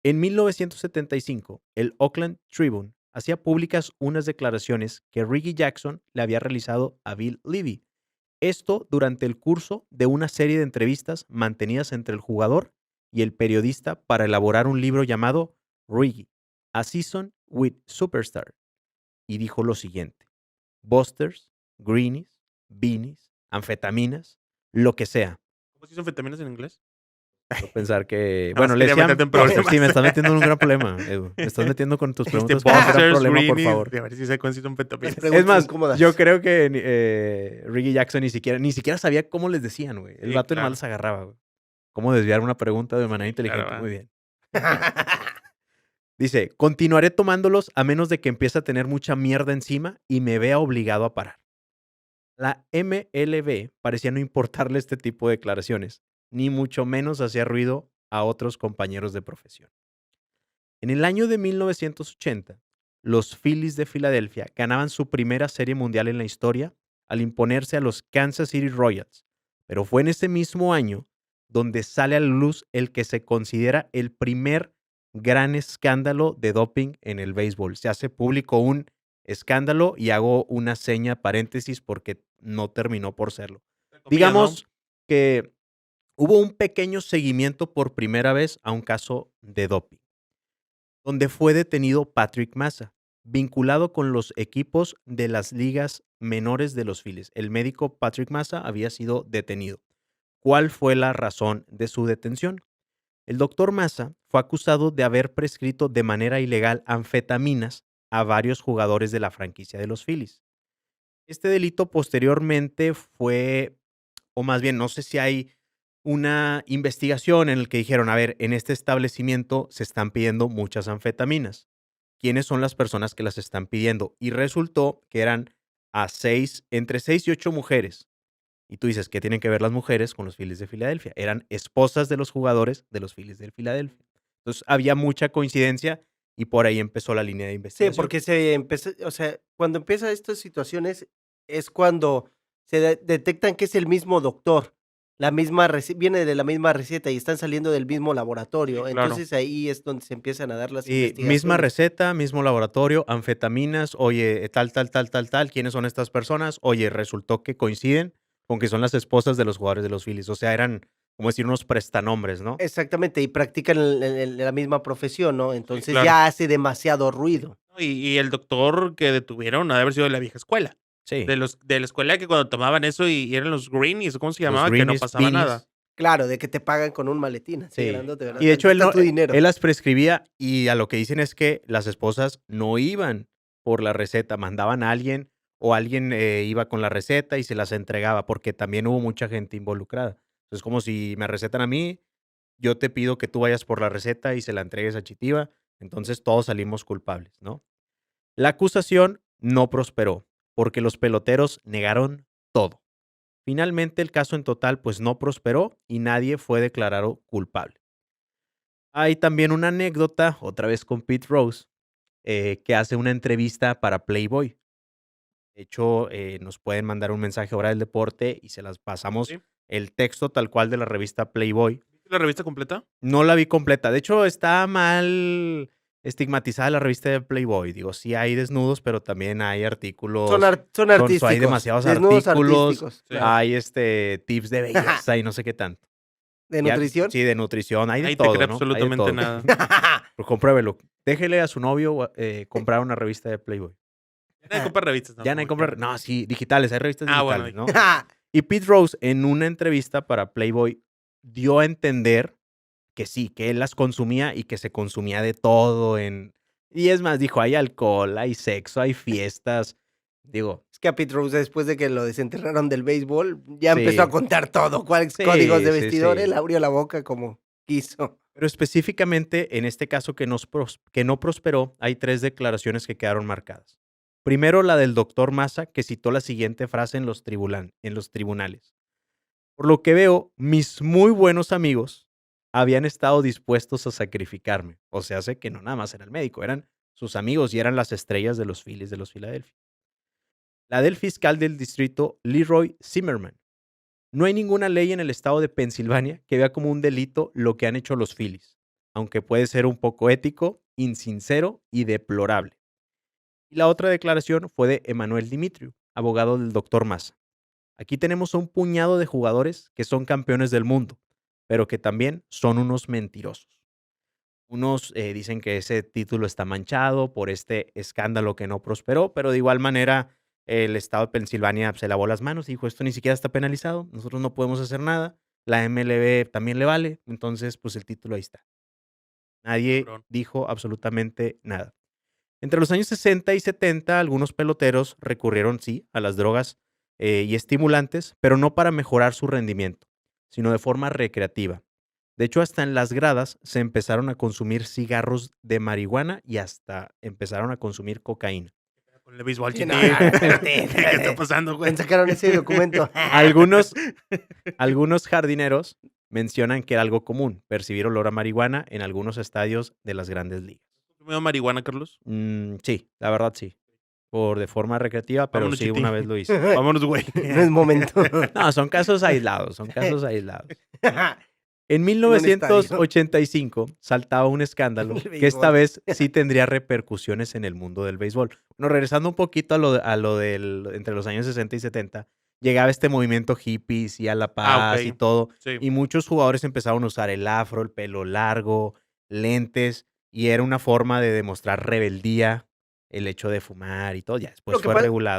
En 1975, el Oakland Tribune hacía públicas unas declaraciones que Reggie Jackson le había realizado a Bill Levy. Esto durante el curso de una serie de entrevistas mantenidas entre el jugador y el periodista para elaborar un libro llamado Reggie, A Season with Superstar. Y dijo lo siguiente: Busters, Greenies, Beanies, anfetaminas, lo que sea. ¿Cómo se hizo anfetaminas en inglés? Puedo pensar que, Nada más bueno, le quería decían meterte en problemas. Sí, me estás metiendo en un gran problema, Edu. Me estás metiendo con tus Dijiste preguntas en un gran Busters, problema, por Greenies, favor. a ver si sé cuándo se hizo anfetaminas. Las Es preguntas más, incómodas. yo creo que Reggie Jackson ni siquiera sabía cómo les decían, güey. El Sí, vato claro. nomás los agarraba, güey. Cómo desviar una pregunta de manera Sí, inteligente. claro, Muy bien. Dice, continuaré tomándolos a menos de que empiece a tener mucha mierda encima y me vea obligado a parar. La MLB parecía no importarle este tipo de declaraciones, ni mucho menos hacía ruido a otros compañeros de profesión. En el año de 1980, los Phillies de Filadelfia ganaban su primera serie mundial en la historia al imponerse a los Kansas City Royals, pero fue en ese mismo año donde sale a la luz el que se considera el primer gran escándalo de doping en el béisbol. Se hace público un escándalo y hago una seña paréntesis porque no terminó por serlo. Digamos que hubo un pequeño seguimiento por primera vez a un caso de doping, donde fue detenido Patrick Massa, vinculado con los equipos de las ligas menores de los Phillies. El médico Patrick Massa había sido detenido. ¿Cuál fue la razón de su detención? El doctor Massa fue acusado de haber prescrito de manera ilegal anfetaminas a varios jugadores de la franquicia de los Phillies. Este delito posteriormente fue, o más bien, no sé si hay una investigación en la que dijeron, a ver, en este establecimiento se están pidiendo muchas anfetaminas. ¿Quiénes son las personas que las están pidiendo? Y resultó que eran entre 6 y 8 mujeres. Y tú dices, ¿qué tienen que ver las mujeres con los Phillies de Filadelfia? Eran esposas de los jugadores de los Phillies de Filadelfia. Entonces había mucha coincidencia y por ahí empezó la línea de Sí, investigación. porque se empezó, o sea, cuando empiezan estas situaciones es cuando se detectan que es el mismo doctor, la misma viene de la misma receta y están saliendo del mismo laboratorio. Sí, claro. Entonces ahí es donde se empiezan a dar las Sí, investigaciones. misma receta, mismo laboratorio, anfetaminas, oye, tal, ¿quiénes son estas personas? Oye, resultó que coinciden con que son las esposas de los jugadores de los Phillies. O sea, eran, como decir, unos prestanombres, ¿no? Exactamente, y practican la misma profesión, ¿no? Entonces claro. ya hace demasiado ruido. Y el doctor que detuvieron ha de haber sido de la vieja escuela. Sí. De la escuela que cuando tomaban eso y eran los greenies, ¿cómo se Los llamaba? Que no greenies, pasaba beanies. nada. Claro, de que te pagan con un maletín, así Sí. grandote, ¿verdad? Y de hecho Aquí está tu dinero. él las prescribía y a lo que dicen es que las esposas no iban por la receta, mandaban a alguien o alguien iba con la receta y se las entregaba porque también hubo mucha gente involucrada. Es como si me recetan a mí, yo te pido que tú vayas por la receta y se la entregues a Chitiva, entonces todos salimos culpables, ¿no? La acusación no prosperó porque los peloteros negaron todo. Finalmente el caso en total pues no prosperó y nadie fue declarado culpable. Hay también una anécdota, otra vez con Pete Rose, que hace una entrevista para Playboy. De hecho, nos pueden mandar un mensaje ahora del deporte y se las pasamos ¿Sí? el texto tal cual de la revista Playboy. ¿Viste la revista completa? No la vi completa. De hecho, está mal estigmatizada la revista de Playboy. Digo, sí hay desnudos, pero también hay artículos. Son artísticos. Hay demasiados desnudos artículos. artísticos. Sí. Claro. Hay tips de belleza y no sé qué tanto. ¿De Ya- nutrición? Sí, de nutrición. Hay de Ahí te todo, creo ¿no? Hay de absolutamente todo. nada. Pues compruébelo. Déjele a su novio comprar una revista de Playboy. Ya nadie compra revistas. Ya no hay comprar. comprar. No, sí, digitales. Hay revistas Ah, bueno, digitales, ¿no? Y Pete Rose, en una entrevista para Playboy, dio a entender que sí, que él las consumía y que se consumía de todo y es más, dijo, hay alcohol, hay sexo, hay fiestas. Digo, Es que a Pete Rose, después de que lo desenterraron del béisbol, ya Sí. empezó a contar todo. ¿Cuáles Sí, códigos de sí, vestidor? sí. Él abrió la boca como quiso. pero específicamente en este caso que no prosperó, hay 3 declaraciones que quedaron marcadas. Primero, la del doctor Massa, que citó la siguiente frase en los tribunales. Por lo que veo, mis muy buenos amigos habían estado dispuestos a sacrificarme. O sea, hace que no nada más era el médico, eran sus amigos y eran las estrellas de los Phillies de los Philadelphia. La del fiscal del distrito, Leroy Zimmerman. No hay ninguna ley en el estado de Pensilvania que vea como un delito lo que han hecho los Phillies. aunque puede ser un poco ético, insincero y deplorable. Y la otra declaración fue de Emanuel Dimitriu, abogado del Dr. Massa. Aquí tenemos a un puñado de jugadores que son campeones del mundo, pero que también son unos mentirosos. Unos dicen que ese título está manchado por este escándalo que no prosperó, pero de igual manera el estado de Pensilvania se lavó las manos y dijo, esto ni siquiera está penalizado, nosotros no podemos hacer nada, la MLB también le vale, entonces pues el título ahí está. Nadie Cabrón. dijo absolutamente nada. Entre los años 60 y 70, algunos peloteros recurrieron, sí, a las drogas y estimulantes, pero no para mejorar su rendimiento, sino de forma recreativa. De hecho, hasta en las gradas se empezaron a consumir cigarros de marihuana y hasta empezaron a consumir cocaína. Con el béisbol, Sí, Chitín. no, espérate. ¿Qué está pasando, güey? ¿Cuándo sacaron ese documento? Algunos jardineros mencionan que era algo común percibir olor a marihuana en algunos estadios de las grandes ligas. ¿Comió marihuana, Carlos? Sí, la verdad sí. De forma recreativa, pero Vámonos, sí, Chitín. una vez lo hice. Vámonos, güey. No es momento. No, son casos aislados, son casos aislados. En un estadio. 1985 saltaba un escándalo El que esta béisbol. vez sí tendría repercusiones en el mundo del béisbol. Bueno, regresando un poquito a lo del entre los años 60 y 70, llegaba este movimiento hippies y a la paz y ok. todo, Sí. y muchos jugadores empezaron a usar el afro, el pelo largo, lentes, y era una forma de demostrar rebeldía el hecho de fumar y todo. Ya después Lo que fue pa- regulado.